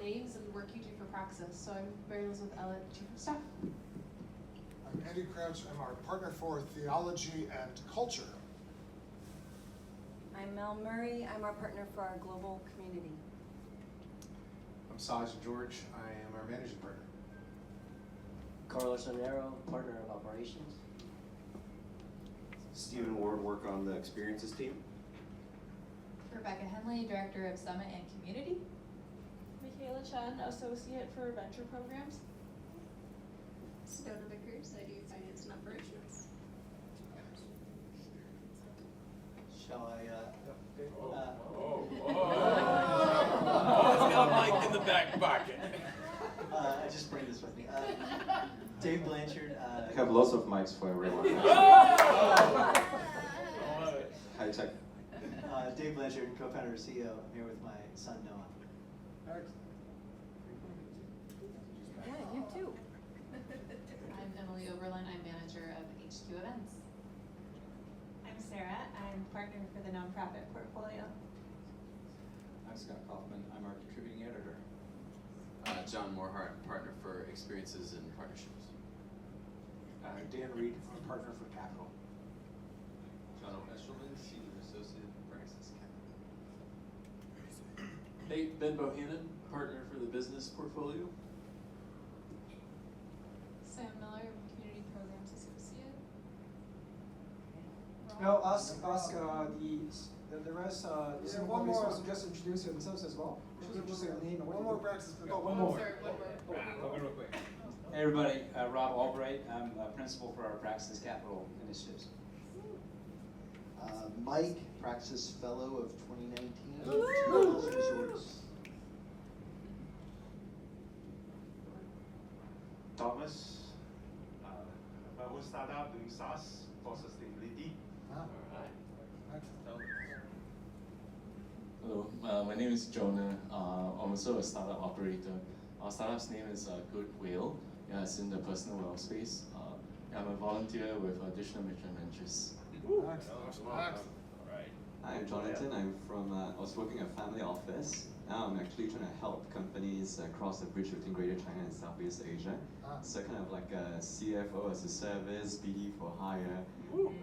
aims and work you do for Praxis. So I'm Mary Elizabeth Ellett, Chief of Staff. I'm Andy Crouch. I'm our partner for theology and culture. I'm Mel Murray. I'm our partner for our global community. I'm Saj George. I am our managing partner. Carlos Onero, partner of operations. Stephen Ward, work on the experiences team. Rebecca Henley, Director of Summit and Community. Michaela Chen, Associate for Venture Programs. Stoner Vickers, I do finance and operations. Shall I, It's got a mic in the back pocket. I just bring this with me. Dave Blanchard. I have lots of mics for everyone. High tech. Dave Blanchard, co-founder and CEO. I'm here with my son Noah. Yeah, you too. I'm Emily Oberlin. I'm manager of HQ Events. I'm Sarah. I'm partner for the nonprofit portfolio. I'm Scott Kaufman. I'm our contributing editor. John Morehart, partner for experiences and partnerships. Dan Reed, our partner for capital. John Eshelman, senior associate, Praxis Capital. Hey, Ben Bohannon, partner for the business portfolio. Sam Miller, Community Programs Associate. Well, ask the rest. One more. Just introduce yourselves as well. Just say your name. One more Praxis. One more. Sorry, one more. Real quick. Hey everybody, Rob Albright. I'm a principal for our Praxis Capital Initiatives. Mike, Praxis Fellow of 2019. Last Resorts. Thomas, my own startup doing SaaS for sustainability. Hello, my name is Jonah. I'm also a startup operator. Our startup's name is Good Whale. Yeah, it's in the personal wealth space. I'm a volunteer with Digital Mission Ventures. Hi, I'm Jonathan. I'm from, I was working at a family office. Now I'm actually trying to help companies cross the bridge between Greater China and Southeast Asia. So kind of like a CFO as a service, BD for hire,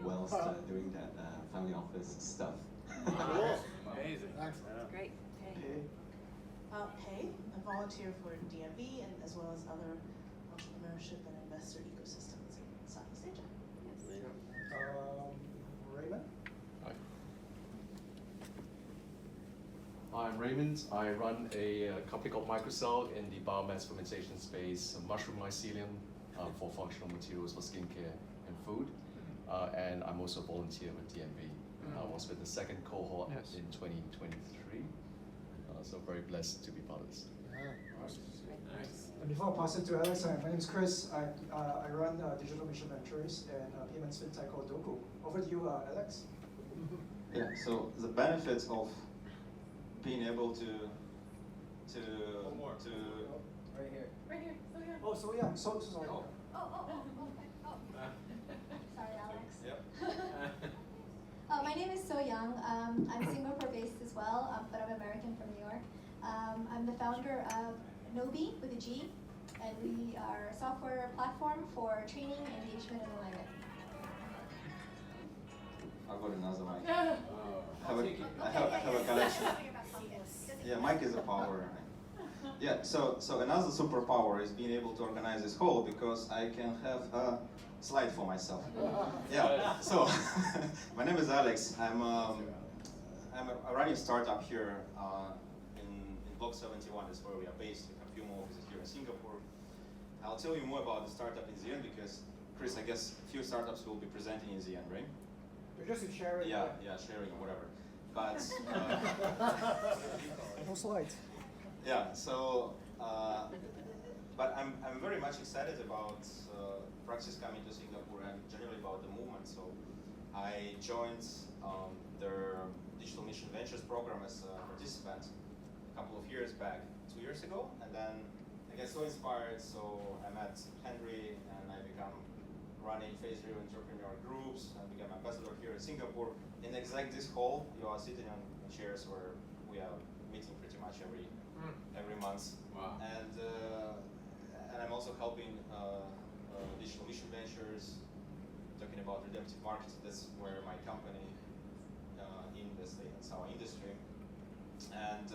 whilst doing that family office stuff. Amazing. Great. Hey. Hey, I volunteer for DMV and as well as other entrepreneurship and investor ecosystems in Southeast Asia. Yes. Raymond. I'm Raymond. I run a company called Microcell in the biomass fermentation space, mushroom mycelium for functional materials for skincare and food. And I'm also a volunteer with DMV. I was with the second cohort in 2023. So very blessed to be part of this. Nice. And before I pass it to Alex, my name is Chris. I run Digital Mission Ventures and payments fintech called Doku. Over to you, Alex. Yeah. So the benefits of being able to Right here. Right here. So here. Oh, so yeah. So sorry. Okay. Oh. Sorry, Alex. Yep. My name is So Young. I'm Singapore-based as well, but I'm American from New York. I'm the founder of Nobi with a G, and we are a software platform for training, engagement, and alignment. I've got another mic. I have a collection. Yeah, mic is a power. Yeah, so another superpower is being able to organize this whole because I can have a slide for myself. Yeah, so my name is Alex. I'm running a startup here in Block 71. That's where we are based. We have a few more offices here in Singapore. I'll tell you more about the startup in the end because, Chris, I guess a few startups will be presenting in the end, right? You're just sharing. Yeah, sharing or whatever. But no slides. Yeah, so but I'm very much excited about Praxis coming to Singapore and generally about the movement. So I joined their Digital Mission Ventures program as a participant a couple of years back, 2 years ago, and then I got so inspired. So I met Henry and I become running phase-driven entrepreneur groups and became ambassador here in Singapore. In exactly this hall, you are sitting on chairs where we are meeting pretty much every month. also helping digital mission ventures, talking about redemptive marketing. That's where my company invests in. That's our industry. And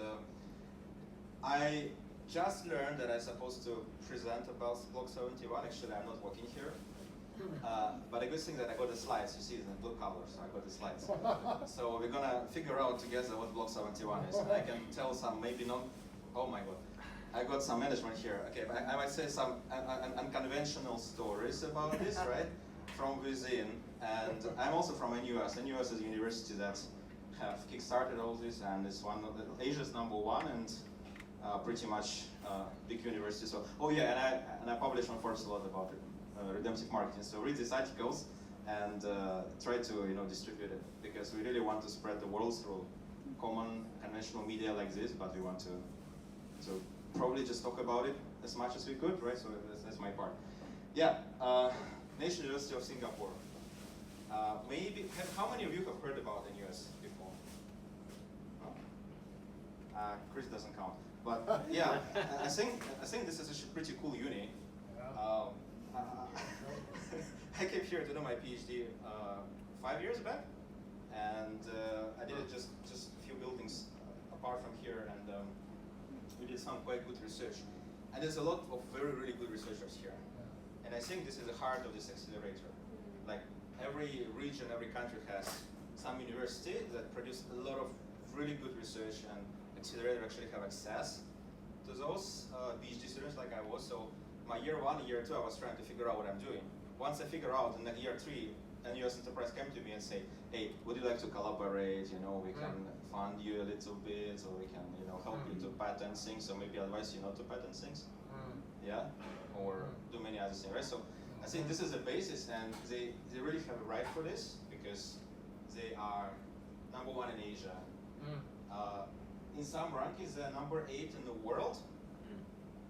I just learned that I'm supposed to present about Block 71. Actually, I'm not working here. But a good thing that I got the slides. You see it in the blue color, so I got the slides. So we're gonna figure out together what Block 71 is. And I can tell some, maybe not. Oh my God, I got some management here. Okay, but I might say some unconventional stories about this, right? From within. And I'm also from NUS. NUS is a university that have kickstarted all this, and it's one of Asia's #1 and pretty much big university. So, oh yeah, and I publish on Forbes a lot about it. Redemptive marketing. So read these articles and try to distribute it, because we really want to spread the word through common conventional media like this, but we want to probably just talk about it as much as we could, right? So that's my part. Yeah, National University of Singapore. Maybe how many of you have heard about NUS before? No? Chris doesn't count, but yeah, I think this is a pretty cool uni. I came here to do my PhD 5 years back, and I did it just a few buildings apart from here, and we did some quite good research. And there's a lot of really good researchers here. And I think this is the heart of this accelerator. Like every region, every country has some university that produce a lot of really good research, and accelerator actually have access to those PhD students like I was. So my year 1, year 2, I was trying to figure out what I'm doing. Once I figure out, in year 3, a US enterprise came to me and say, hey, would you like to collaborate? We can fund you a little bit, or we can help you to patent things, or maybe advise you not to patent things. Yeah, or do many other things, right? So I think this is the basis, and they really have a right for this, because they are #1 in Asia. In some rankings, they're #8 in the world.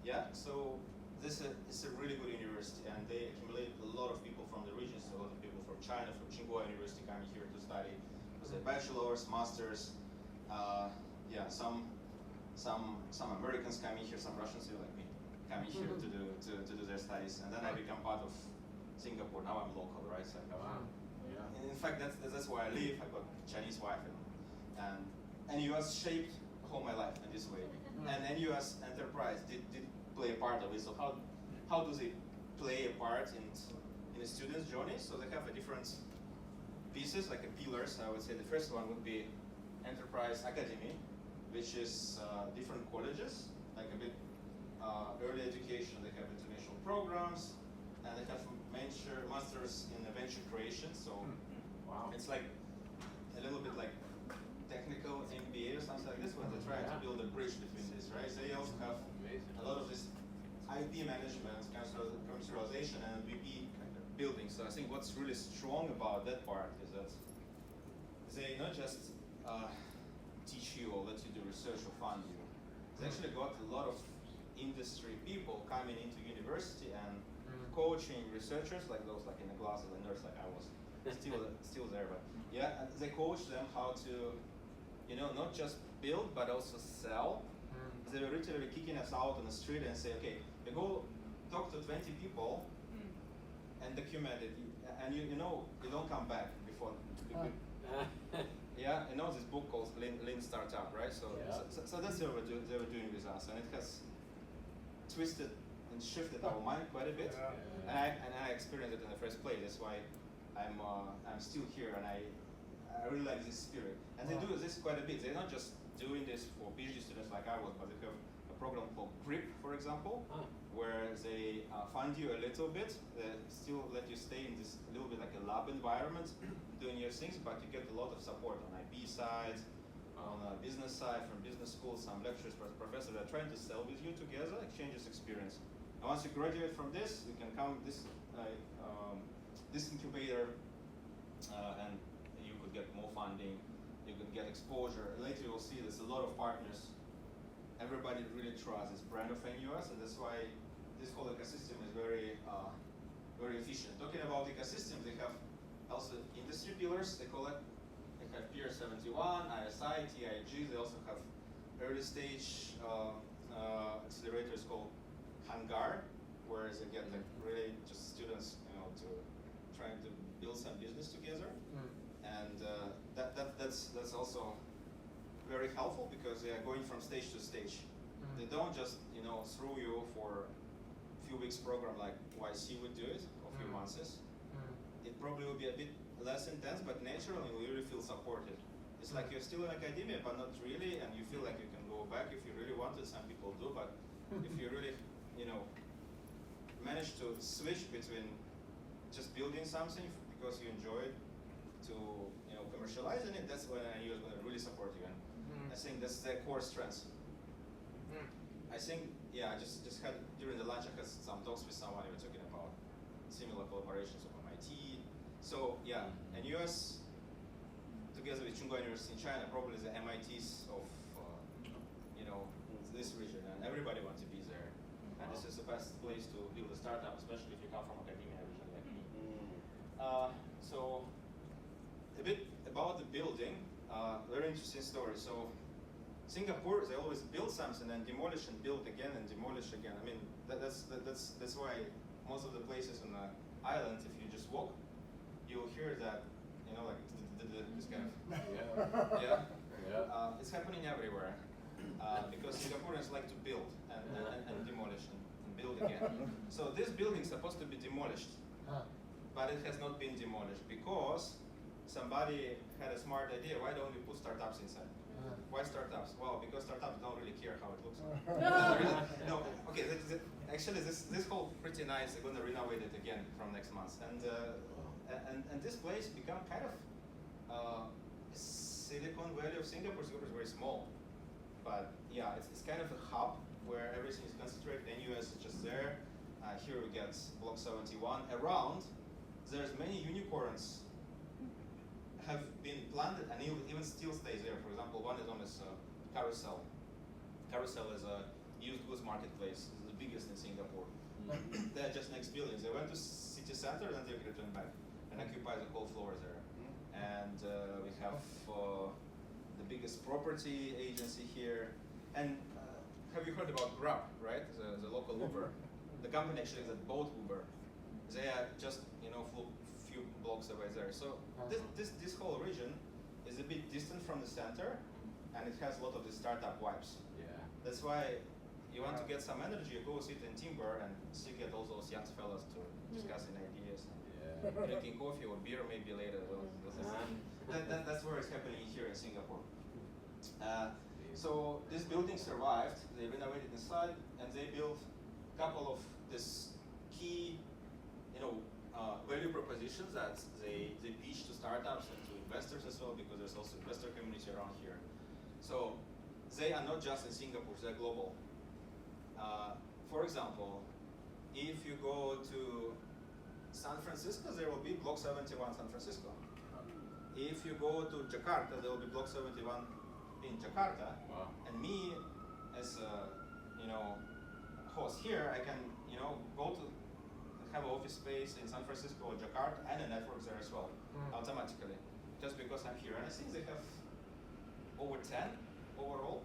Yeah, so this is a really good university, and they accumulate a lot of people from the region. So a lot of people from China, from Tsinghua University, coming here to study with their bachelor's, masters. Yeah, some Americans coming here, some Russians like me coming here to do their studies, and then I become part of Singapore. Now I'm local, right? So in fact, that's where I live. I got a Chinese wife, and NUS shaped all my life in this way. And NUS enterprise did play a part of it. So how do they play a part in a student's journey? So they have a different pieces, like pillars. I would say the first one would be Enterprise Academy, which is different colleges, like a bit early education. They have international programs, and they have masters in venture creation. So it's like a little bit like technical MBA or something like this, when they try to build a bridge between this, right? They also have a lot of this IP management, commercialization, and VP building. So I think what's really strong about that part is that they not just teach you or let you do research or fund you. They actually got a lot of industry people coming into university and coaching researchers like those, like in the glass of the nurse, like I was still there, but yeah, and they coach them how to, not just build but also sell. They were literally kicking us out on the street and say, okay, you go talk to 20 people and document it, and you don't come back before. Yeah, this book called Lean Startup, right? So that's what they were doing with us, and it has twisted and shifted our mind quite a bit. And I experienced it in the first place. That's why I'm still here, and I really like this spirit. And they do this quite a bit. They're not just doing this for PhD students like I was, but they have a program called GRIP, for example, where they fund you a little bit. They still let you stay in this a little bit like a lab environment, doing your things, but you get a lot of support on IP side, on a business side, from business schools, some lecturers, professors that are trying to sell with you together, exchange this experience. And once you graduate from this, you can come this incubator, and you could get more funding, you could get exposure. Later you'll see there's a lot of partners. Everybody really trusts this brand of NUS, and that's why this whole ecosystem is very efficient. Talking about ecosystems, they have also industry pillars, they call it. They have Peer 71, ISI, TIG. They also have early stage accelerators called Hangar, where build some business together, and that's also very helpful because they are going from stage to stage. They don't just throw you for a few weeks program like YC would do it, or a few months. It probably will be a bit less intense, but naturally you really feel supported. It's like you're still in academia, but not really, and you feel like you can go back if you really want to. Some people do, but if you really, manage to switch between just building something because you enjoy it to, commercializing it, that's when IU is going to really support you. And I think that's their core strengths. I think, I just had, during the lunch, I had some talks with someone, we were talking about similar collaborations with MIT. So, and US, together with Tsinghua University in China, probably the MITs of, this region, and everybody wants to be there. And this is the best place to build a startup, especially if you come from academia region like me. So, a bit about the building, very interesting story. So, Singapore, they always build something and demolish and build again and demolish again. I mean, that's why most of the places on the island, if you just walk, you'll hear that, like this kind of, it's happening everywhere. Because Singaporeans like to build and demolish and build again. So this building is supposed to be demolished, but it has not been demolished because somebody had a smart idea. Why don't we put startups inside? Why startups? Well, because startups don't really care how it looks. No, okay. Actually, this whole pretty nice. They're going to renovate it again from next month, and this place become kind of Silicon Valley of Singapore. Singapore is very small. But it's kind of a hub where everything is concentrated. NUS is just there. Here we get Block 71. Around, there's many unicorns have been planted and even still stays there. For example, one is on this Carousel. Carousel is a used goods marketplace. It's the biggest in Singapore. They're just next buildings. They went to city center and they returned back and occupy the whole floor there. And we have the biggest property agency here. And have you heard about Grab, right? The local Uber. The company actually that bought Uber. They are just few blocks away there. So this whole region is a bit distant from the center, and it has a lot of the startup vibes. That's why you want to get some energy, you go sit in Timber and get all those young fellas to discussing ideas. Drinking coffee or beer maybe later. That's where it's happening here in Singapore. So this building survived. They renovated inside, and they built a couple of this key, value propositions that they pitch to startups and to investors as well, because there's also investor community around here. So they are not just in Singapore; they're global. For example, if you go to San Francisco, there will be Block 71 San Francisco. If you go to Jakarta, there will be Block 71 in Jakarta. Wow. And me, as a host here, I can go to have an office space in San Francisco or Jakarta and a network there as well, automatically, just because I'm here. And I think they have over 10 overall.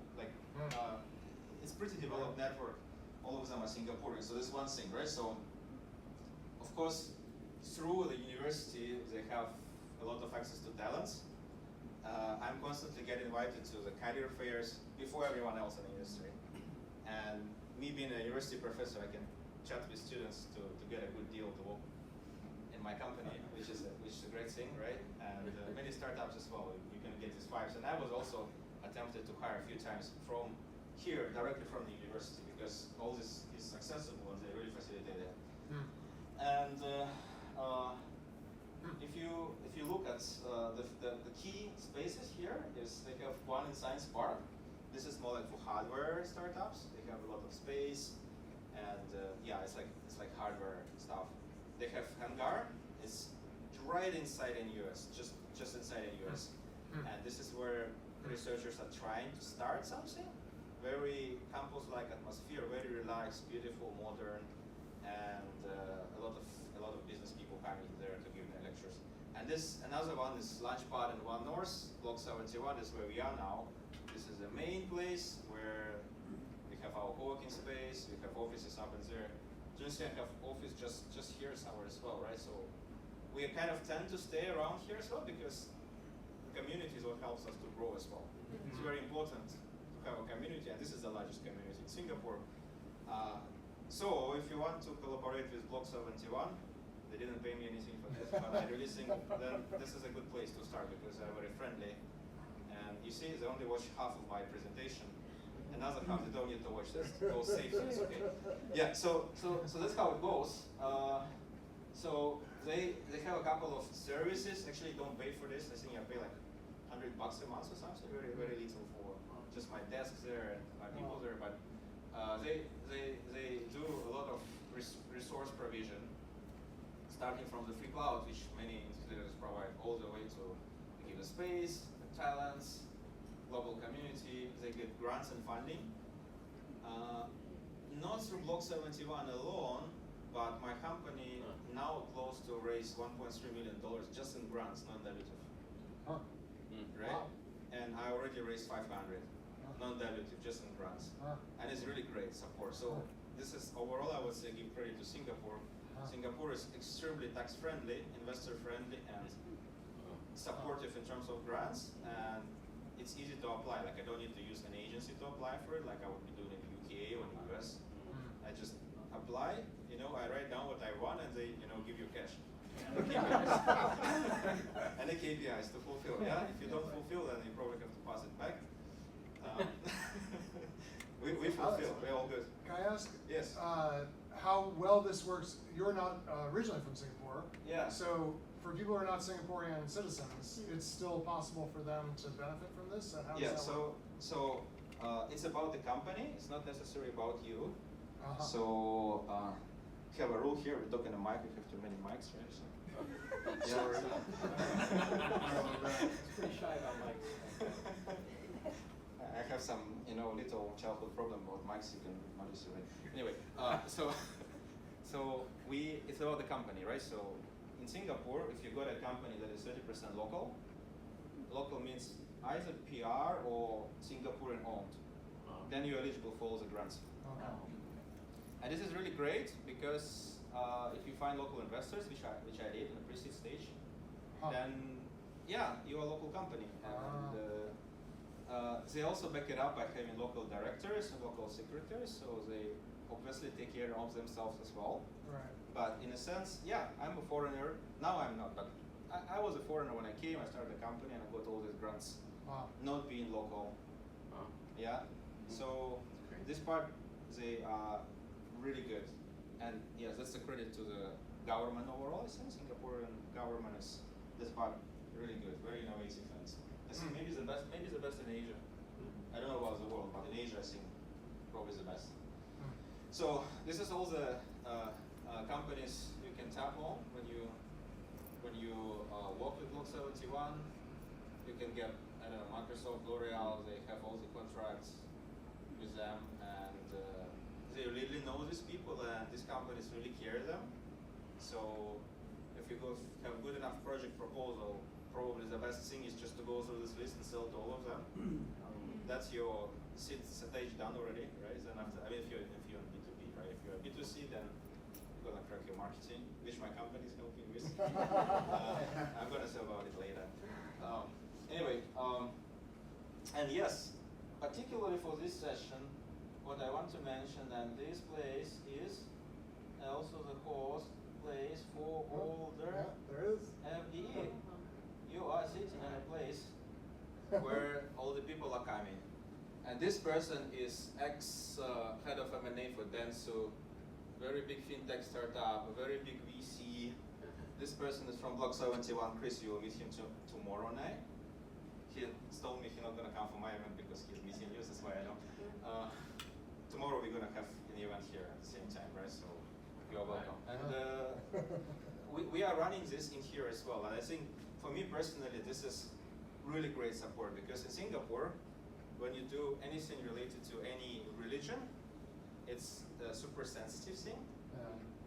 It's pretty developed network. All of them are Singaporean, so that's one thing, right? So, of course, through the university, they have a lot of access to talents. I'm constantly getting invited to the career fairs before everyone else in the industry. And me being a university professor, I can chat with students to get a good deal to work in my company, which is a great thing, right? And many startups as well, you can get these vibes. And I was also attempted to hire a few times from here, directly from the university, because all this is accessible and they really facilitate it. And if you look at the key spaces here, is they have one in Science Park. This is more like for hardware startups. They have a lot of space, and it's like hardware stuff. They have hangar. It's right inside NUS, just inside NUS, and this is where researchers are trying to start something. Very campus-like atmosphere, very relaxed, beautiful, modern, and a lot of business people coming there to give their lectures. And another one is Launchpad and One North, Block 71 is where we are now. This is the main place where we have our co-working space, we have offices up in there. Just have office just here somewhere as well, right? So we kind of tend to stay around here as well because the community is what helps us to grow as well. It's very important to have a community, and this is the largest community in Singapore. So if you want to collaborate with Block 71, they didn't pay me anything for this, but I'm releasing, then this is a good place to start because they're very friendly. And you see, they only watch half of my presentation. Another half, they don't need to watch this. Go safe, it's okay. Yeah, so that's how it goes. So they have a couple of services. Actually, don't pay for this. I think I pay like $100 a month or something. Very little for just my desk there and my people there. But they do a lot of resource provision, starting from the free cloud, which many institutions provide, all the way to give a space, talents, global community. They get grants and funding. Not through Block 71 alone, but my company now close to raise $1.3 million just in grants, non-dilutive. Right? Wow. And I already raised 500, non-dilutive, just in grants. And it's really great support. So this is overall, I would say, give credit to Singapore. Singapore is extremely tax-friendly, investor-friendly, and supportive in terms of grants. And it's easy to apply. Like I don't need to use an agency to apply for it, like I would be doing in the UK or in the US. I just apply, I write down what I want, and they, give you cash. And the KPIs. And the KPIs to fulfill. Yeah, if you don't fulfill, then you probably have to pass it back. We fulfill. We're all good. Can I ask? Yes. How well this works? You're not originally from Singapore. Yeah. So for people who are not Singaporean citizens, it's still possible for them to benefit from this. And how does that work? So it's about the company. It's not necessarily about you. So have a rule here. We're talking a mic. We have too many mics, right? So. Sorry. Pretty shy about mics. I have some, little childhood problem about mics. You can notice it. Anyway, it's about the company, right? So in Singapore, if you got a company that is 30% local, local means either PR or Singaporean owned. Then you're eligible for all the grants. And this is really great because if you find local investors, which I did in the pre-seed stage, then yeah, you're a local company. And they also back it up by having local directors and local secretaries, so they obviously take care of themselves as well. Right. But in a sense, yeah, I'm a foreigner. Now I'm not, but I was a foreigner when I came. I started a company and I got all these grants. Not being local. Yeah. So this part, they are really good. And yes, that's a credit to the government overall. I think Singaporean government is this part really good, very innovative, and I think maybe the best in Asia. I don't know about the world, but in Asia, I think probably the best. So this is all the companies you can tap on when you work with Block 71. You can get, I don't know, Microsoft, L'Oreal. They have all the contracts with them, and they really know these people, and these companies really care them. So if you have good enough project proposal, probably the best thing is just to go through this list and sell to all of them. That's your stage done already, right? Then after, if you're in B2B, right? If you're B2C, then you're gonna crack your marketing, which my company is helping with. I'm gonna say about it later. And yes, particularly for this session, what I want to mention, and this place is also the host place for all the FDE. You are sitting in a place where all the people are coming. And this person is ex-head of M&A for Dentsu, very big fintech startup, a very big VC. This person is from Block 71. Chris, you will meet him tomorrow night. He told me he's not going to come for my event because he's meeting you, that's why I know. Tomorrow we're going to have an event here at the same time, right? So you are welcome. And we are running this in here as well. And I think for me personally, this is really great support because in Singapore, when you do anything related to any religion, it's a super sensitive thing.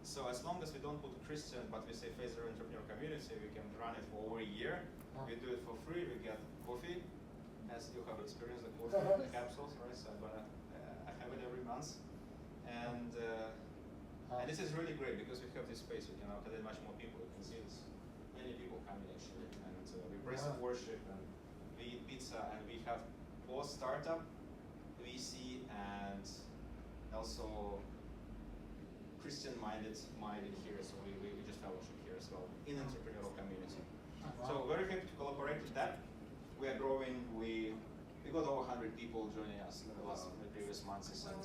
So as long as we don't put Christian, but we say face the entrepreneur community, we can run it for over a year. We do it for free. We get coffee, as you have experienced the coffee capsules, right? So I have it every month, and this is really great because we have this space. We can accommodate much more people. You can see this many people coming actually, and we praise and worship, and we eat pizza, and we have both startup, VC, and also Christian-minded here, so we just fellowship here as well in entrepreneurial community. So very happy to collaborate with that. We are growing. We got over 100 people joining us in the previous months, and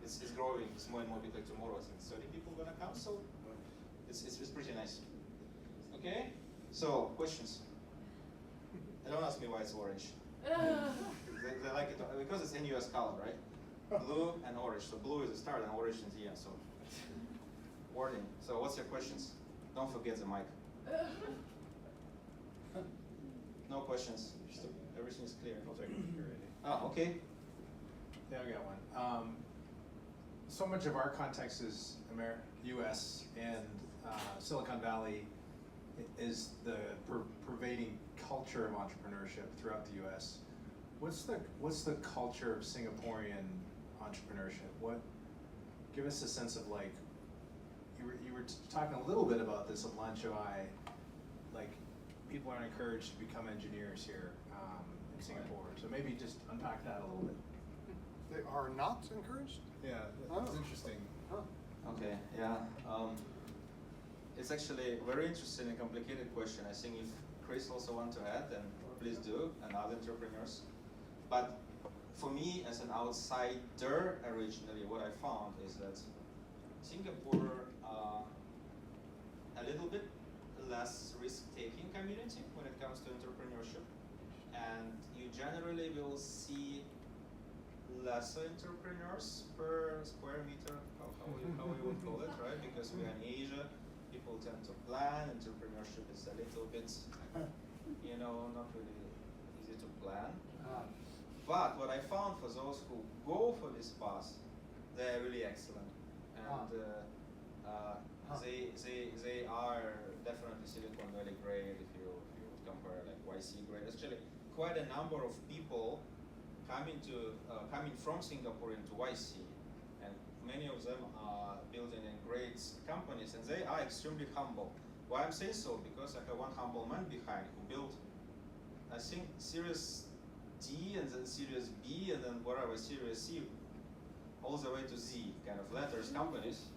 it's growing. It's more and more big. Like tomorrow, I think 30 people gonna come. So it's pretty nice. Okay. So questions. And don't ask me why it's orange. they like it because it's NUS color, right? Blue and orange. So blue is the start and orange is the end. So warning. So what's your questions? Don't forget the mic. No questions. Everything is clear. Oh, okay. Yeah, I got one. So much of our context is U.S. and Silicon Valley is the pervading culture of entrepreneurship throughout the U.S. What's the culture of Singaporean entrepreneurship? Give us a sense of like. You were talking a little bit about this at lunch. Like people aren't encouraged to become engineers here in Singapore. So maybe just unpack that a little bit. They are not encouraged? Yeah, that's interesting. Huh. Okay, yeah. It's actually a very interesting and complicated question. I think if Chris also wants to add, then please do, and other entrepreneurs. But for me, as an outsider originally, what I found is that Singapore a little bit less risk-taking community when it comes to entrepreneurship, and you generally will see lesser entrepreneurs per square meter, how we would call it, right? Because we are in Asia, people tend to plan. Entrepreneurship is a little bit, not really easy to plan. But what I found for those who go for this path, they're really excellent, and they are definitely Silicon Valley grade. If you would compare like YC grade, actually quite a number of people coming from Singapore into YC, and many of them are building in great companies, and they are extremely humble. Why I'm saying so? Because I have one humble man behind who built, I think, Series D and then Series B and then whatever, Series C, all the way to Z kind of letters companies,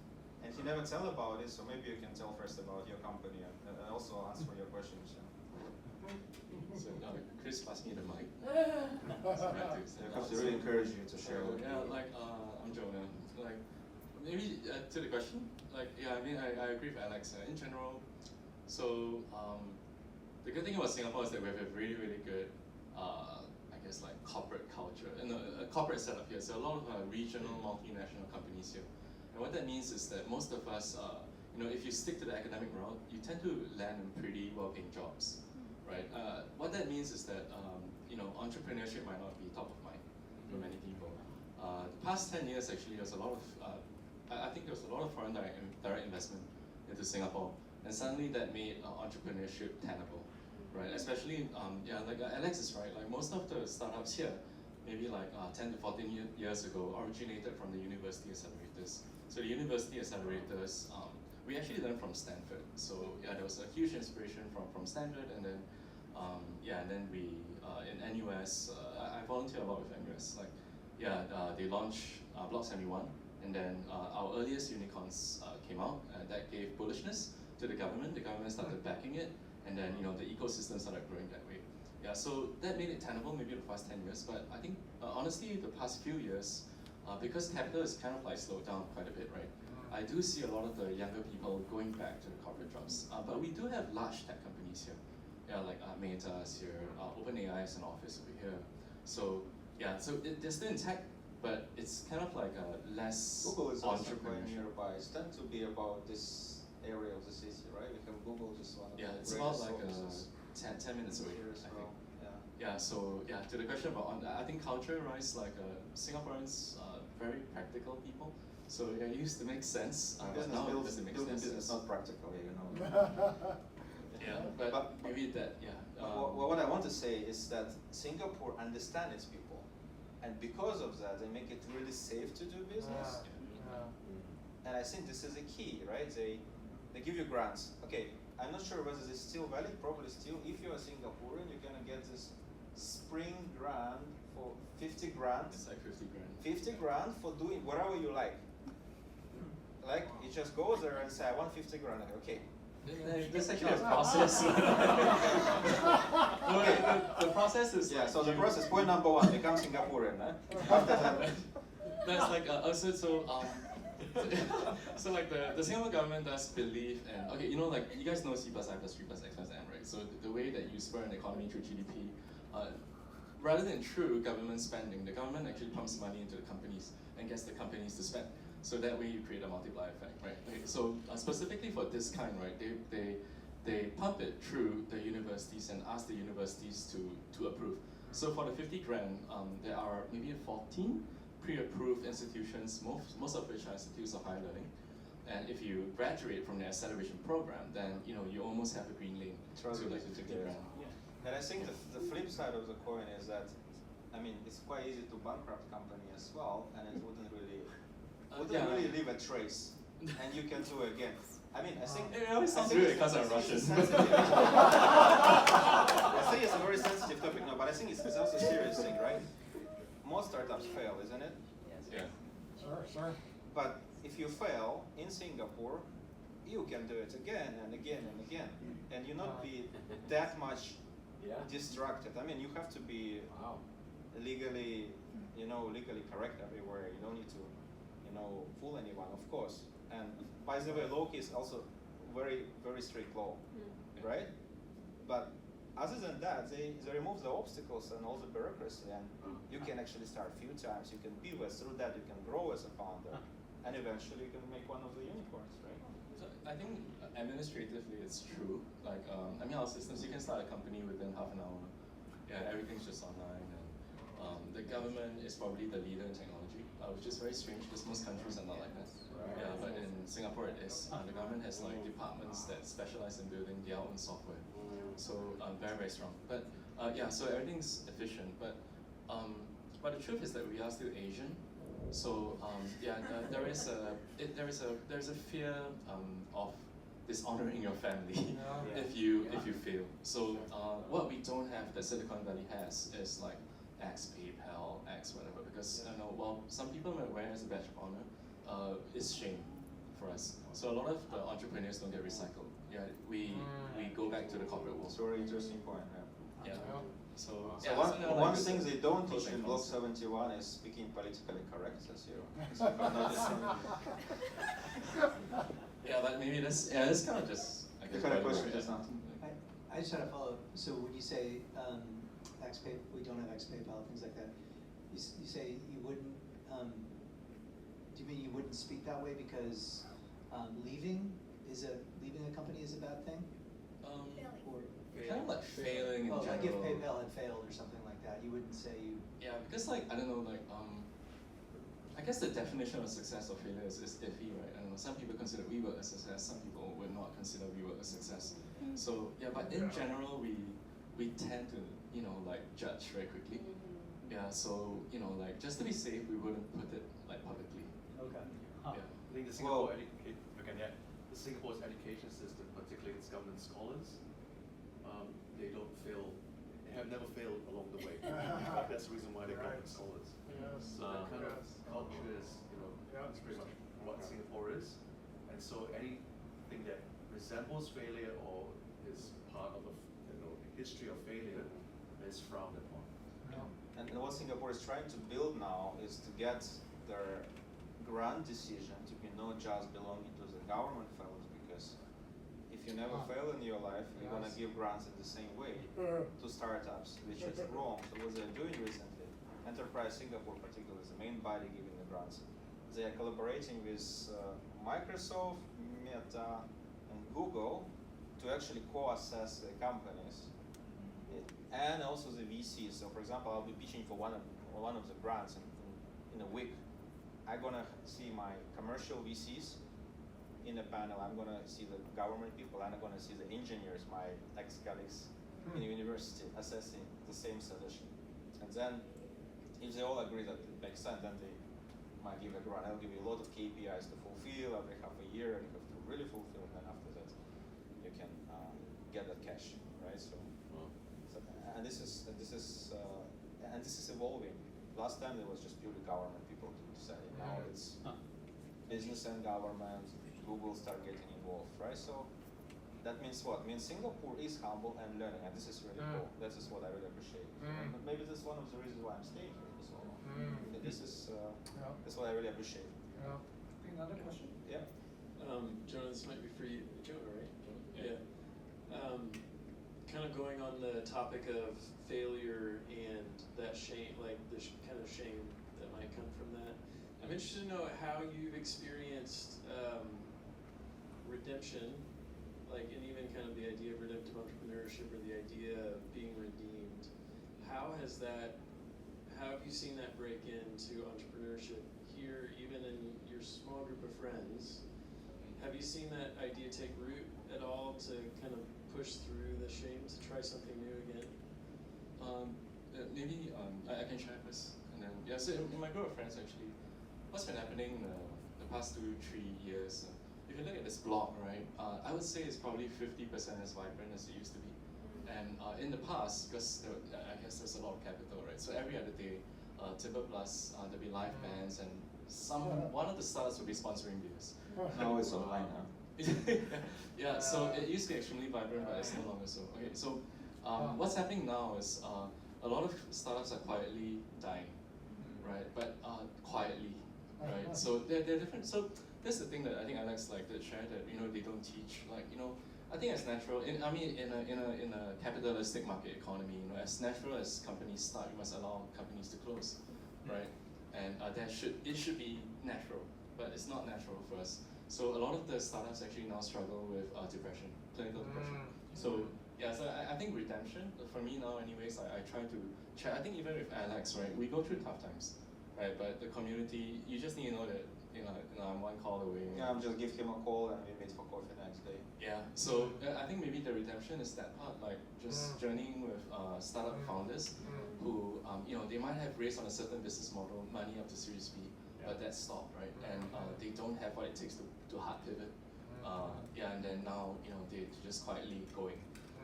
and he never tell about it. So maybe you can tell first about your company and also answer your questions. So now Chris passed me the mic. I have to really encourage you to share. Yeah, I'm Jonah. Maybe to the question, I agree with Alex in general. So the good thing about Singapore is that we have a really, really good, corporate culture and a corporate setup here. So a lot of regional, multinational companies here. And what that means is that most of us, if you stick to the academic route, you tend to land in pretty well-paying jobs. Right. What that means is that entrepreneurship might not be top of mind for many people. The past 10 years, actually, there's a lot of I think there's a lot of foreign direct investment into Singapore, and suddenly that made entrepreneurship tenable, right? Especially, like Alex is right. Like most of the startups here, maybe 10 to 14 years ago, originated from the university accelerators. So the university accelerators. We actually learned from Stanford, so there was a huge inspiration from Stanford, and then and then we in NUS. I volunteer a lot with NUS. They launched Block 71, and then our earliest unicorns came out, and that gave bullishness to the government. The government started backing it, and then the ecosystem started growing that way. Yeah, so that made it tenable maybe the past 10 years, but I think honestly the past few years, because capital is kind of slowed down quite a bit, right? I do see a lot of the younger people going back to the corporate jobs, but we do have large tech companies here. Yeah, like Meta is here, OpenAI is an office over here. So they're still in tech, but it's kind of like a less Google is also quite entrepreneurship. nearby. It's tend to be about this area of the city, right? We have Google just one of the It's about greatest offices 10 minutes away. here as I well. think. Yeah, to the question about, I think culture-wise, Singaporeans are very practical people. So it used to make sense, but now it doesn't make sense. Business not practical, Yeah, but maybe that, what I want to say is that Singapore understands its people, and because of that, they make it really safe to do business. And I think this is a key, right? They give you grants. Okay, I'm not sure whether it's still valid, probably still. If you're a Singaporean, you're gonna get this spring grant for 50 grand. It's like 50 grand. 50 grand for doing whatever you like. Like, you just go there and say, I want 50 grand. Okay. There's actually a process. The process is yeah. like So the process, point number one, become Singaporean. After that, that's like so like the Singapore government does believe and okay, you know, like you guys know C plus I plus 3 plus X plus M, right? So the way that you spur an economy through GDP, rather than true government spending, the government actually pumps money into the companies and gets the companies to spend. So that way you create a multiplier effect, right? Okay, so specifically for this kind, right, they pump it through the universities and ask the universities to approve. So for the 50 grand, there are maybe 14 pre-approved institutions, most of which are institutes of higher learning. And if you graduate from the acceleration program, then you know you almost have a green lane to like the 50 grand. And I think the flip side of the coin is that, I mean, it's quite easy to bankrupt company as well, and it wouldn't really leave a trace, and you can do it again. I mean, I think it always sounds weird because I'm Russian. I think it's a very sensitive topic, no, but I think it's also a serious thing, right? Most startups fail, isn't it? Yeah. Sure. But if you fail in Singapore, you can do it again and again and again, and you not be that much distracted. I mean, you have to be legally correct everywhere. You don't need to, fool anyone, of course. And by the way, law is also very, very strict law, right? But other than that, they remove the obstacles and all the bureaucracy, and you can actually start a few times. You can pivot through that. You can grow as a founder, and eventually you can make one of the unicorns, right? So I think administratively it's true. Like, I mean, our systems, you can start a company within half an hour. Yeah, everything's just online, and the government is probably the leader in technology, which is very strange because most countries are not like that. Yeah, but in Singapore it is. The government has like departments that specialize in building their own software. So very, very strong. But yeah, so everything's efficient. But the truth is that we are still Asian. So yeah, there is a fear of dishonoring your family if you fail. So what we don't have that Silicon Valley has is like X PayPal, X whatever. Because while some people might wear it as a badge of honor, it's shame for us. So a lot of the entrepreneurs don't get recycled. Yeah, we go back to the corporate world. It's a very interesting point. Yeah. So one thing they don't teach in Block 71 is speaking politically correct, as you. Yeah, but maybe that's kind of just. I kind of question just now. I just had a follow up. So when you say we don't have X PayPal, things like that, you say you wouldn't. Do you mean you wouldn't speak that way because leaving a company is a bad thing? Kind of like failing in general. Like if PayPal had failed or something like that, you wouldn't say you. Yeah, because like I don't know, like I guess the definition of success or failure is iffy, right? I don't know. Some people consider WeWork a success. Some people would not consider WeWork a success. So yeah, but in general, we tend to like judge very quickly. Yeah, so like just to be safe, we wouldn't put it like publicly. Okay. Yeah. I think the Singapore's education system, particularly its government scholars, they don't fail. They have never failed along the way. That's the reason why they're government scholars. So that kind of culture is, it's pretty much what Singapore is. And so anything that resembles failure or is part of a history of failure is frowned upon. And what Singapore is trying to build now is to get their grant decision to be not just belonging to the government fellows, because if you never fail in your life, you're going to give grants in the same way to startups, which is wrong. So what they're doing recently, Enterprise Singapore particularly is the main body giving the grants. They are collaborating with Microsoft, Meta, and Google to actually co-assess the companies. And also the VCs. So for example, I'll be pitching for one of the grants in a week. I'm gonna see my commercial VCs in a panel. I'm gonna see the government people, and I'm gonna see the engineers, my ex-colleagues in the university, assessing the same solution. And then, if they all agree that it makes sense, then they might give a grant. I'll give you a lot of KPIs to fulfill every half a year, and you have to really fulfill. And then after that, you can get that cash, right? So, and this is evolving. Last time there was just purely government people to say. Now it's business and government. Google start getting involved, right? So that means what? Means Singapore is humble and learning, and this is really cool. That is what I really appreciate. Maybe that's one of the reasons why I'm staying here for so long. This is that's what I really appreciate. Yeah. Another question? Yeah. Jonah, this might be for you, Jonah, right? Yeah. Kind of going on the topic of failure and that shame, like the kind of shame that might come from that. I'm interested to know how you've experienced redemption, like, and even kind of the idea of redemptive entrepreneurship or the idea of being redeemed. How have you seen that break into entrepreneurship here, even in your small group of friends? Have you seen that idea take root at all to kind of push through the shame to try something new again? Maybe I can share first, and then so in my group of friends actually, what's been happening the past 2-3 years? If you look at this blog, right, I would say it's probably 50% as vibrant as it used to be. And in the past, because I guess there's a lot of capital, right? So every other day, Timber Plus, there'll be live bands, and one of the startups will be sponsoring beers. Now it's online now. Yeah, so it used to be extremely vibrant, but it's no longer so. Okay, so what's happening now is a lot of startups are quietly dying, right? But quietly, right? So they're different. So that's the thing that I think Alex like to share, that they don't teach. Like I think it's natural. In a capitalistic market economy, as natural as companies start, you must allow companies to close, right? And it should be natural, but it's not natural for us. So a lot of the startups actually now struggle with depression, clinical depression. So so I think redemption, for me now anyways, I try to share. I think even with Alex, right, we go through tough times, right? But the community, you just need to know that, I'm one call away. Yeah, I'm just give him a call and we meet for coffee the next day. Yeah, so I think maybe the redemption is that part, like just journeying with startup founders who, they might have raised on a certain business model, money up to Series B, but that stopped, right? And they don't have what it takes to hard pivot. And then now, they're just quietly going.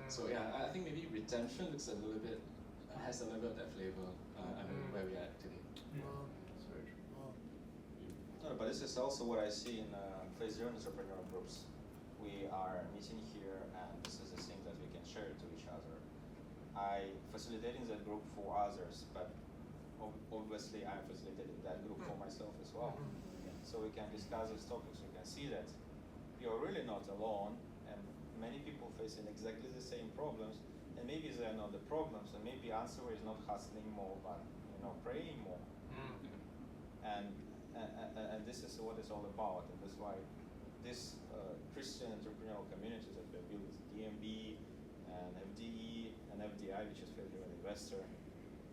So I think maybe redemption looks has a little bit of that flavor. Where we are at today. No, but this is also what I see in Phase 0 entrepreneur groups. We are meeting here, and this is the thing that we can share to each other. I facilitating that group for others, but obviously I'm facilitating that group for myself as well. So we can discuss these topics. We can see that you're really not alone, and many people facing exactly the same problems. And maybe they are not the problems, and maybe answer is not hustling more, but praying more. And this is what it's all about, and that's why this Christian entrepreneurial community that we built with DMB and FDE and FDI, which is Federal Investor,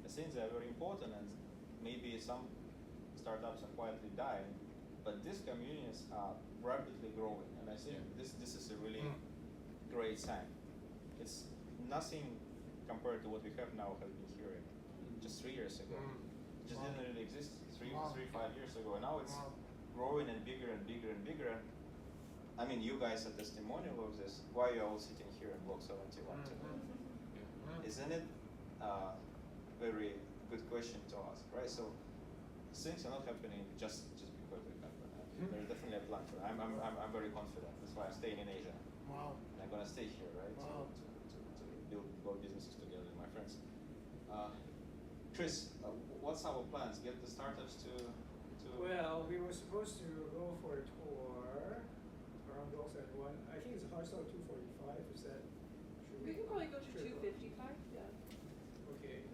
I think they are very important, and maybe some startups are quietly dying, but these communities are rapidly growing, and I think this is a really great sign. It's nothing compared to what we have now have been hearing just 3 years ago. It just didn't really exist 5 years ago, and now it's growing and bigger and bigger and bigger. I mean, you guys are testimonial of this. Why are you all sitting here in Block 71 today? Isn't it a very good question to ask, right? So things are not happening just because they happen. There's definitely a plan for it. I'm very confident. That's why I'm staying in Asia. Wow. And I'm gonna stay here, right? Wow. To build businesses together with my friends. Chris, what's our plans? Get the startups to. Well, we were supposed to go for a tour around Block 71. I think it's a hard stop 245. Is that true? We can probably go to 255. Yeah. Okay.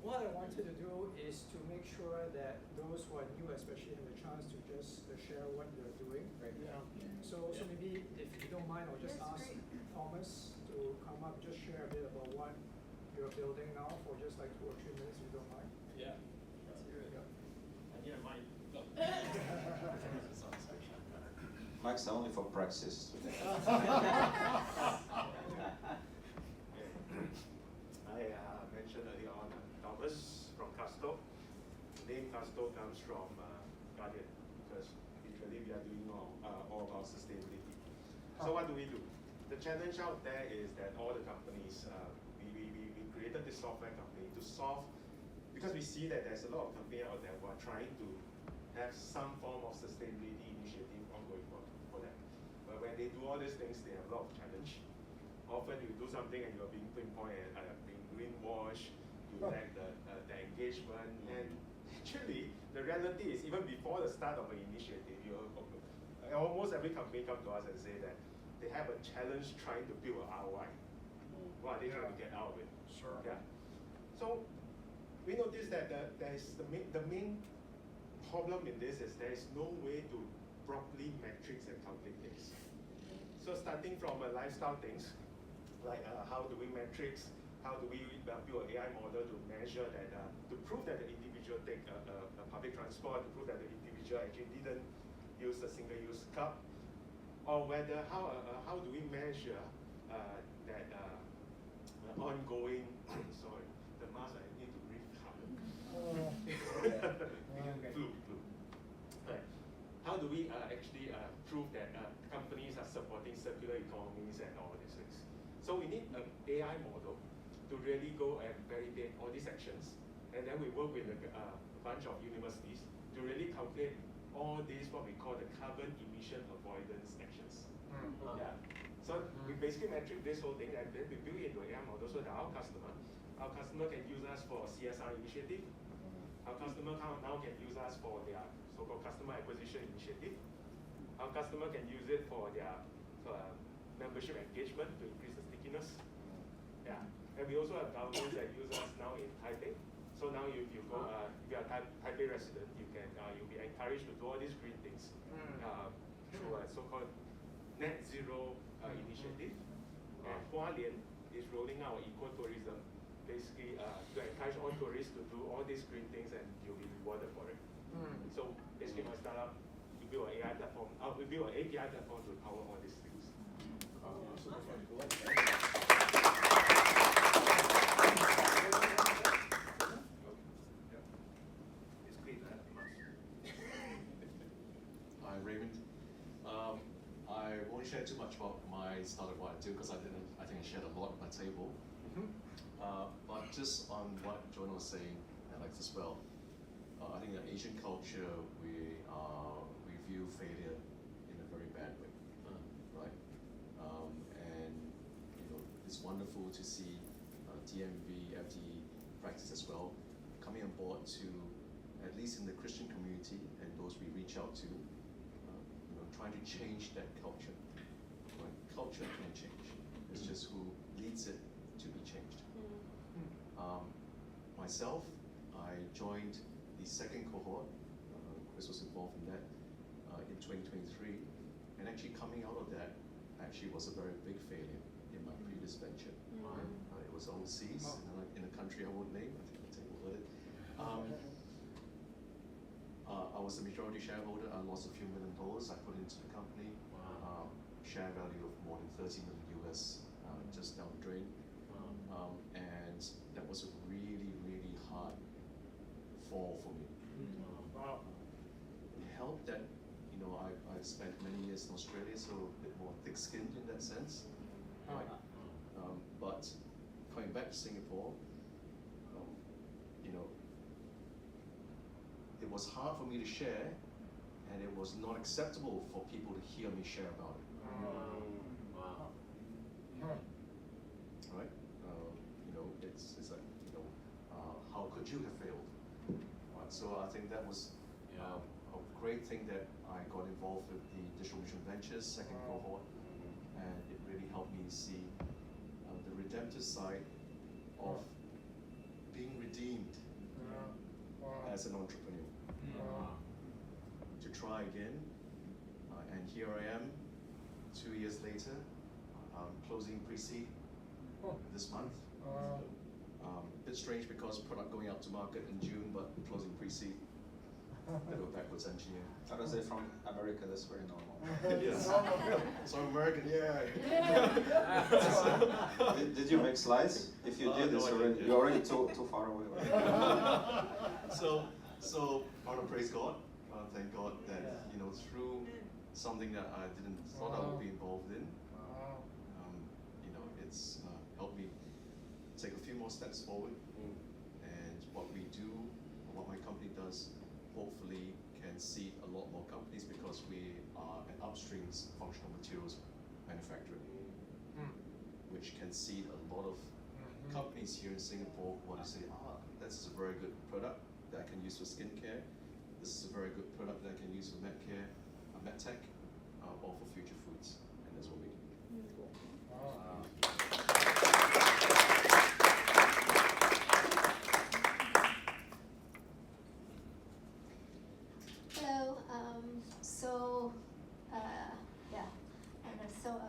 What I wanted to do is to make sure that those who are new, especially, have a chance to just share what they're doing. Right. Yeah. So maybe if you don't mind, I'll just ask Thomas to come up, just share a bit about what you're building now for just like 2 or 3 minutes, if you don't mind. Yeah. Let's hear it. I need a mic. Mics are only for Praxis. I mentioned earlier on Thomas from Casto. The name Casto comes from Guardian, because literally we are doing all about sustainability. So what do we do? the challenge out there is that all the companies, we created this software company to solve, because we see that there's a lot of companies out there who are trying to have some form of sustainability initiative ongoing for them. But when they do all these things, they have a lot of challenge. Often you do something and you're being pinpointed, being greenwashed, you lack the engagement, and actually the reality is even before the start of an initiative, almost every company come to us and say that they have a challenge trying to build an ROI. What are they trying to get out of it? Sure. Yeah. So we noticed that the main problem in this is there is no way to properly metrics and calculate things. So starting from lifestyle things, like how do we metrics, how do we build an AI model to measure that, to prove that the individual take a public transport, to prove that the individual actually didn't use a single-use cup, or whether how do we measure that ongoing, sorry, the mask I need to breathe flu. Right. How do we actually prove that companies are supporting circular economies and all these things? So we need an AI model to really go and validate all these actions, and then we work with a bunch of universities to really calculate all these what we call the carbon emission avoidance actions. Yeah. So we basically metric this whole thing and then we build it into an AI model so that our customer can use us for CSR initiative. Our customer now can use us for their so-called customer acquisition initiative. Our customer can use it for their membership engagement to increase the stickiness. Yeah. And we also have governments that use us now in Taipei. So now if you go, if you are a Taipei resident, you'll be encouraged to do all these green things through a so-called net zero initiative. And Hualien is rolling out ecotourism, basically to encourage all tourists to do all these green things and you'll be rewarded for it. So basically my startup, we build an AI platform, we build an API platform to power all these things. Hi, Raymond. I won't share too much about my startup, what I do, because I think I shared a lot at my table. But just on what Joanna was saying, Alex as well, I think in Asian culture, we view failure in a very bad way, right? And it's wonderful to see DMV, FD, Praxis as well, coming on board to, at least in the Christian community and those we reach out to, trying to change that culture. Right? Culture can change. It's just who leads it to be changed. Myself, I joined the second cohort. Chris was involved in that in 2023, and actually coming out of that actually was a very big failure in my previous venture. It was overseas in a country I won't name. I think the table heard it. I was a majority shareholder. I lost a few $1 million I put into the company. Share value of more than $30 million US just down the drain. And that was a really, really hard fall for me. It helped that I've spent many years in Australia, so a bit more thick-skinned in that sense. Right? But coming back to Singapore, it was hard for me to share, and it was not acceptable for people to hear me share about it. Right? It's like, how could you have failed? Right? So I think that was a great thing that I got involved with the Distribution Ventures second cohort, and it really helped me see the redemptive side of being redeemed as an entrepreneur. To try again, and here I am, 2 years later, closing pre-seed this month. A bit strange because product going out to market in June, but closing pre-seed. Bit of a backwards engineer. I would say from America, that's very normal. Yes. So American, Did you make slides? If you did, no, you're already too far away. So I want to praise God. Thank God that through something that I didn't thought I would be involved in, it's helped me take a few more steps forward. And what we do, what my company does, hopefully can seed a lot more companies because we are an upstream functional materials manufacturer, which can seed a lot of companies here in Singapore who want to say, this is a very good product that I can use for skincare. This is a very good product that I can use for medcare, medtech, or for future foods. And that's what we do. Hello. Yeah, so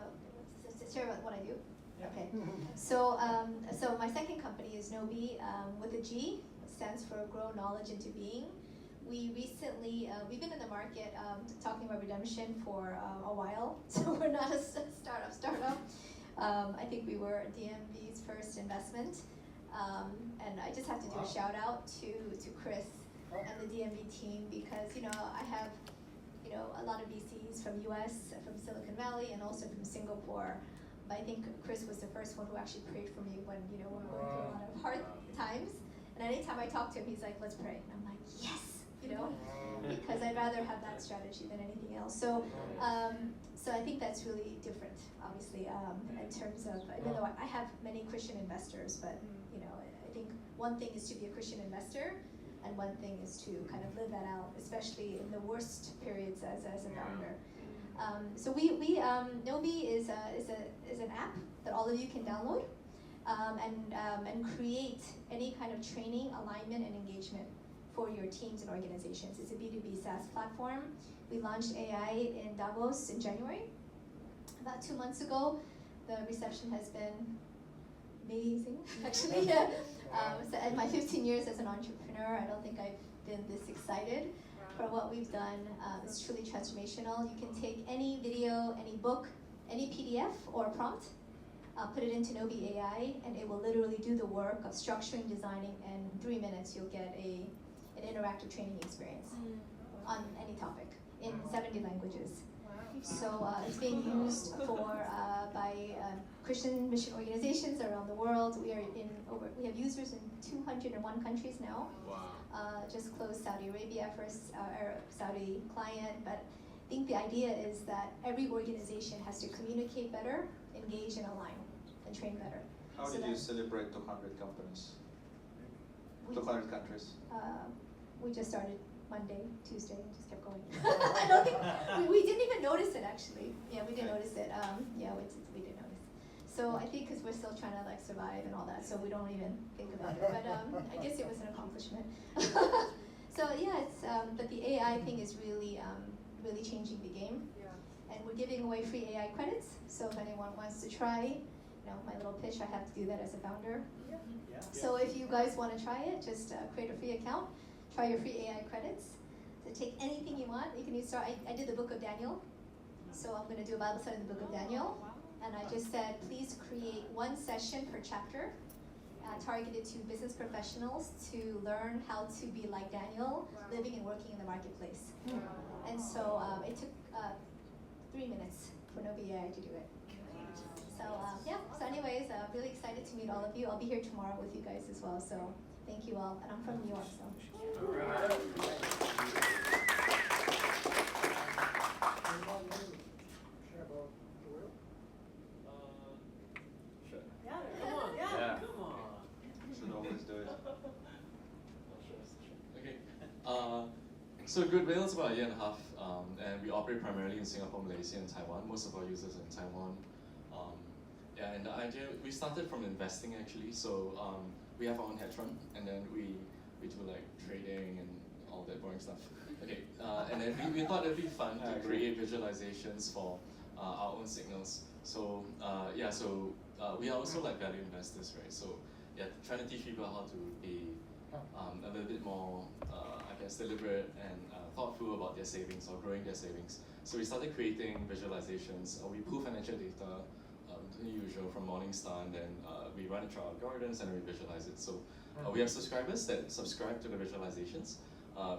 share about what I do. Okay. So my second company is Nobi with a G. It stands for Grow Knowledge into Being. We recently we've been in the market talking about redemption for a while. So we're not a startup. I think we were DMV's first investment. And I just have to do a shout out to Chris and the DMV team because I have a lot of VCs from US, from Silicon Valley, and also from Singapore. But I think Chris was the first one who actually prayed for me when when we were going through a lot of hard times. And anytime I talk to him, he's like, "Let's pray." And I'm like, "Yes," because I'd rather have that strategy than anything else. So I think that's really different, obviously, in terms of, even though I have many Christian investors, but I think one thing is to be a Christian investor, and one thing is to kind of live that out, especially in the worst periods as a founder. So Nobi is an app that all of you can download and create any kind of training, alignment, and engagement for your teams and organizations. It's a B2B SaaS platform. We launched AI in Davos in January. About 2 months ago, the reception has been amazing, actually. So in my 15 years as an entrepreneur, I don't think I've been this excited for what we've done. It's truly transformational. You can take any video, any book, any PDF or prompt, put it into Nobi AI, and it will literally do the work of structuring, designing, and in 3 minutes you'll get an interactive training experience on any topic in 70 languages. So it's being used by Christian mission organizations around the world. We have users in 201 countries now. Wow. Just closed Saudi Arabia first, our Saudi client, but I think the idea is that every organization has to communicate better, engage and align, and train better. How did you celebrate 200 companies? 200 countries? We just started Monday, Tuesday, and just kept going. I don't think we didn't even notice it actually. Yeah, we didn't notice it. We didn't notice. So I think because we're still trying to survive and all that, so we don't even think about it. But I guess it was an accomplishment. So yeah, it's but the AI thing is really really changing the game. Yeah. And we're giving away free AI credits. So if anyone wants to try, my little pitch, I have to do that as a founder. Yeah. Yeah. So if you guys want to try it, just create a free account. Try your free AI credits. So take anything you want. You can use. I did the Book of Daniel, so I'm going to do a Bible study in the Book of Daniel, and I just said, please create 1 session per chapter, targeted to business professionals to learn how to be like Daniel, living and working in the marketplace. And so it took 3 minutes for Nobi AI to do it. So So anyways, really excited to meet all of you. I'll be here tomorrow with you guys as well. So. Thank you all, and I'm from New York, so. All right. Sure. Yeah, come on. Yeah. Come on. Should always do it. Okay. So Goodwill is about 1.5 years, and we operate primarily in Singapore, Malaysia, and Taiwan. Most of our users are in Taiwan. And the idea, we started from investing actually. So we have our own hedge fund, and then we do trading and all that boring stuff. Okay, and then we thought it'd be fun to create visualizations for our own signals. So we are also value investors, right? So trying to teach people how to be a little bit more, deliberate and thoughtful about their savings or growing their savings. So we started creating visualizations. We pull financial data, the usual from Morningstar, and then we run it through our algorithms and we visualize it. So we have subscribers that subscribe to the visualizations.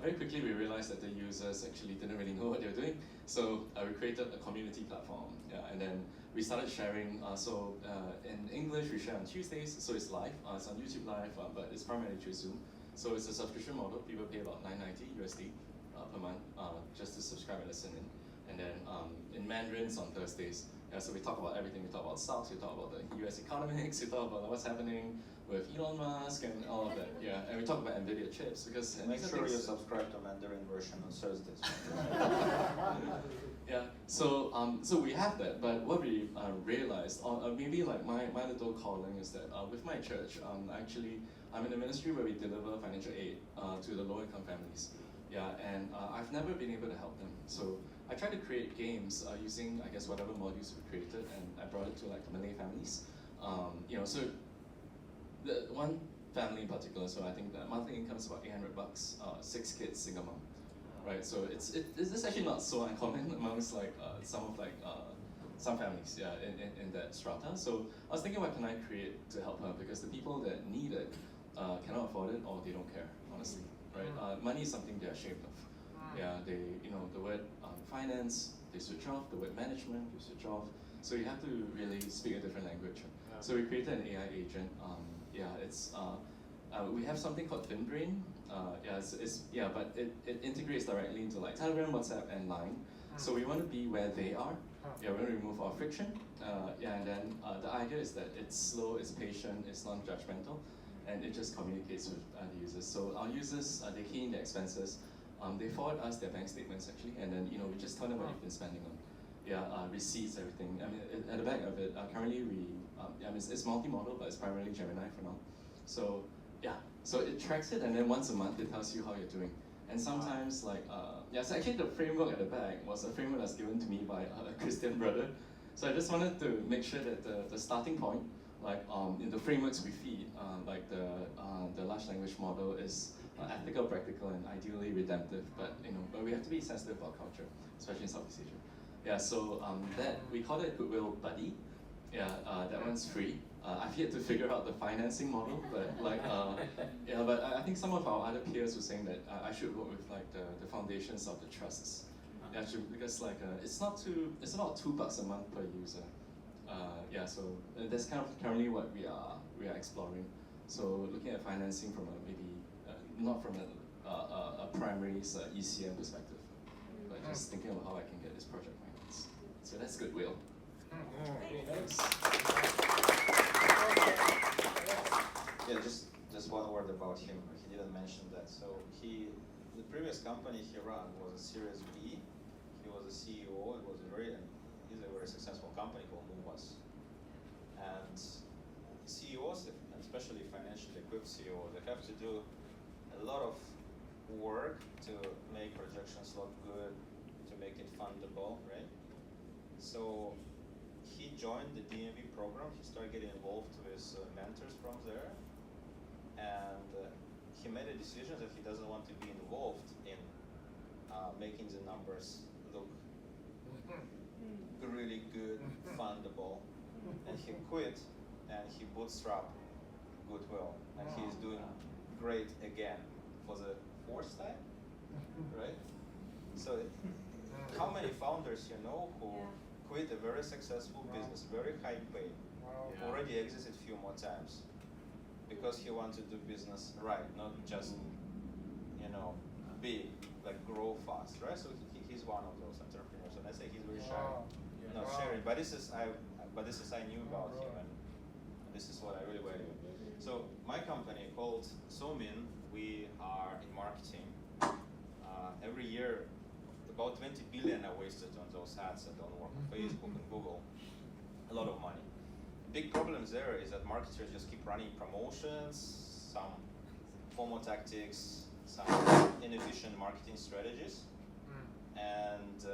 Very quickly we realized that the users actually didn't really know what they were doing. So we created a community platform, and then we started sharing. In English, we share on Tuesdays, so it's live. It's on YouTube Live, but it's primarily through Zoom. So it's a subscription model. People pay about $9.90 USD per month just to subscribe and listen in. And then in Mandarin, it's on Thursdays. So we talk about everything. We talk about stocks. We talk about the US economics. We talk about what's happening with Elon Musk and all of that. And we talk about NVIDIA chips because make sure you subscribe to Mandarin version on Thursdays. So we have that, but what we realized, or maybe like my little calling is that with my church, actually I'm in a ministry where we deliver financial aid to the low-income families. And I've never been able to help them. So I tried to create games using, I guess, whatever modules we created, and I brought it to like the Malay families. So the one family in particular, so I think the monthly income is about $800, 6 kids, single mom, right? So it's actually not so uncommon amongst like some families, in that strata. So I was thinking, what can I create to help her? Because the people that need it cannot afford it, or they don't care, honestly, right? Money is something they're ashamed of. They, the word finance, they switch off. The word management, you switch off. So you have to really speak a different language. So we created an AI agent. We have something called ThinBrain. But it integrates directly into like Telegram, WhatsApp, and Line. So we want to be where they are. We want to remove our friction. And then the idea is that it's slow, it's patient, it's non-judgmental, and it just communicates with the users. So our users, they key in their expenses. They forward us their bank statements actually, and then we just tell them what you've been spending on. Receipts, everything. I mean, at the back of it, currently it's multi-model, but it's primarily Gemini for now. So so it tracks it, and then once a month it tells you how you're doing. And sometimes so actually the framework at the back was a framework that's given to me by a Christian brother. So I just wanted to make sure that the starting point, like in the frameworks we feed, like the large language model is ethical, practical, and ideally redemptive. But we have to be sensitive about culture, especially in Southeast Asia. So that we call it Goodwill Buddy. That one's free. I've yet to figure out the financing model, but but I think some of our other peers were saying that I should work with like the foundations of the trusts. Because it's about $2 a month per user. So that's kind of currently what we are exploring. So looking at financing from not from a primary ECM perspective, but just thinking about how I can get this project financed. So that's Goodwill. Just one word about him. He didn't mention that. So the previous company he ran was a Series B. He was a CEO. He's a very successful company called Movas. And CEOs, and especially financially equipped CEOs, they have to do a lot of work to make projections look good, to make it fundable, right? So he joined the DMV program. He started getting involved with mentors from there, and he made a decision that he doesn't want to be involved in making the numbers look really good, fundable, and he quit and he bootstrapped Goodwill, and he's doing great again for the 4th time, right? So how many founders who quit a very successful business, very high pay, already exited a few more times because he wanted to do business right, not just big, like grow fast, right? So he's one of those entrepreneurs, and I say he's very shy, not sharing. But this is I knew about him, and this is what I really value. So my company called Somin, we are in marketing. Every year, about 20 billion are wasted on those ads that don't work on Facebook and Google. A lot of money. Big problems there is that marketers just keep running promotions, some FOMO tactics, some inefficient marketing strategies, and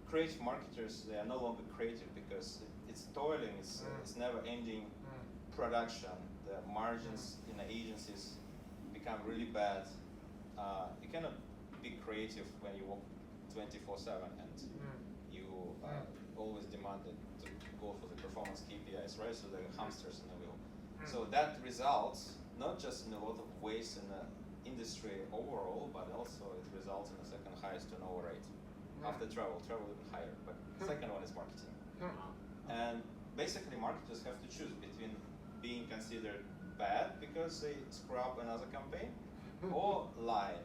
creative marketers, they are no longer creative because it's toiling, it's never-ending production. The margins in the agencies become really bad. You cannot be creative when you work 24/7 and you always demanded to go for the performance KPIs, right? So they're hamsters in the wheel. So that results not just in a lot of waste in the industry overall, but also it results in the second highest turnover rate After travel even higher, but second one is marketing. And basically marketers have to choose between being considered bad because they screw up another campaign, or lie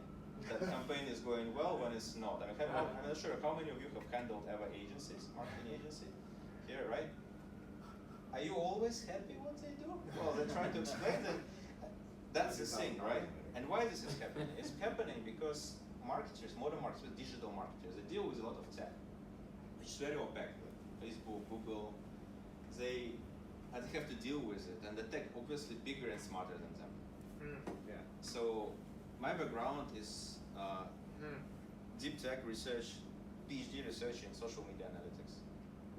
that campaign is going well when it's not. I mean, I'm not sure how many of you have handled ever agencies, marketing agency here, right? Are you always happy what they do? Well, they're trying to explain that that's the thing, right? And why this is happening? It's happening because marketers, modern marketers, digital marketers, they deal with a lot of tech, which is very opaque. Facebook, Google, they have to deal with it, and the tech obviously bigger and smarter than them. Yeah. So my background is deep tech research, PhD research in social media analytics.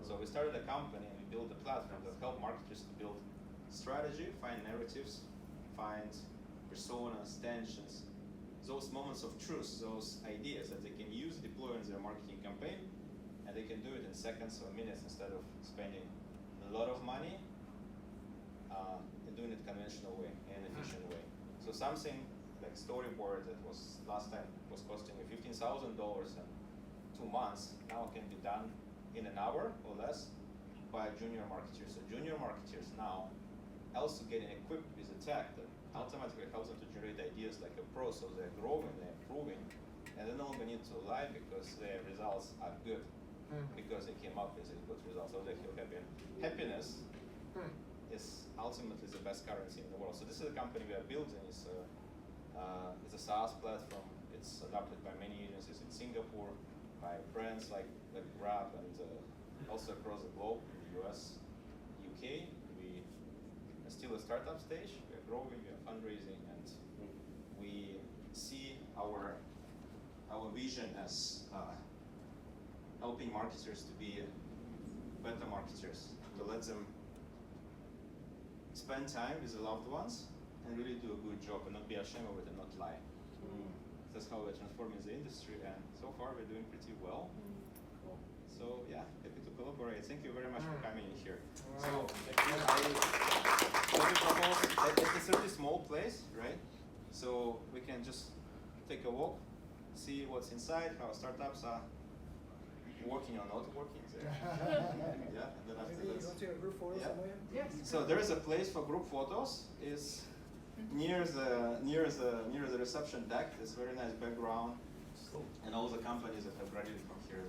So we started a company and we built a platform that helped marketers to build strategy, find narratives, find personas, tensions, those moments of truth, those ideas that they can use, deploy in their marketing campaign, and they can do it in seconds or minutes instead of spending a lot of money and doing it conventional way and efficient way. So something like storyboard that was last time was costing you $15,000 in 2 months now can be done in an hour or less by junior marketers. So junior marketers now also getting equipped with a tech that automatically helps them to generate ideas like a pro, so they're growing, they're improving, and they no longer need to lie because their results are good, because they came up with good results, so they feel happy. And happiness is ultimately the best currency in the world. So this is a company we are building. It's a SaaS platform. It's adopted by many agencies in Singapore, by brands like Grab, and also across the globe, in the US, UK. We are still a startup stage. We are growing, we are fundraising, and we see our vision as helping marketers to be better marketers, to let them spend time with the loved ones and really do a good job and not be ashamed of it and not lie. That's how we're transforming the industry, and so far we're doing pretty well. So yeah, happy to collaborate. Thank you very much for coming in here. So we propose, it's a really small place, right? So we can just take a walk, see what's inside, how startups are working or not working there. Yeah, and then after Maybe you want to take a group photo somewhere? Yes. So there is a place for group photos. It's near the reception deck. There's very nice background, and all the companies that have graduated from here.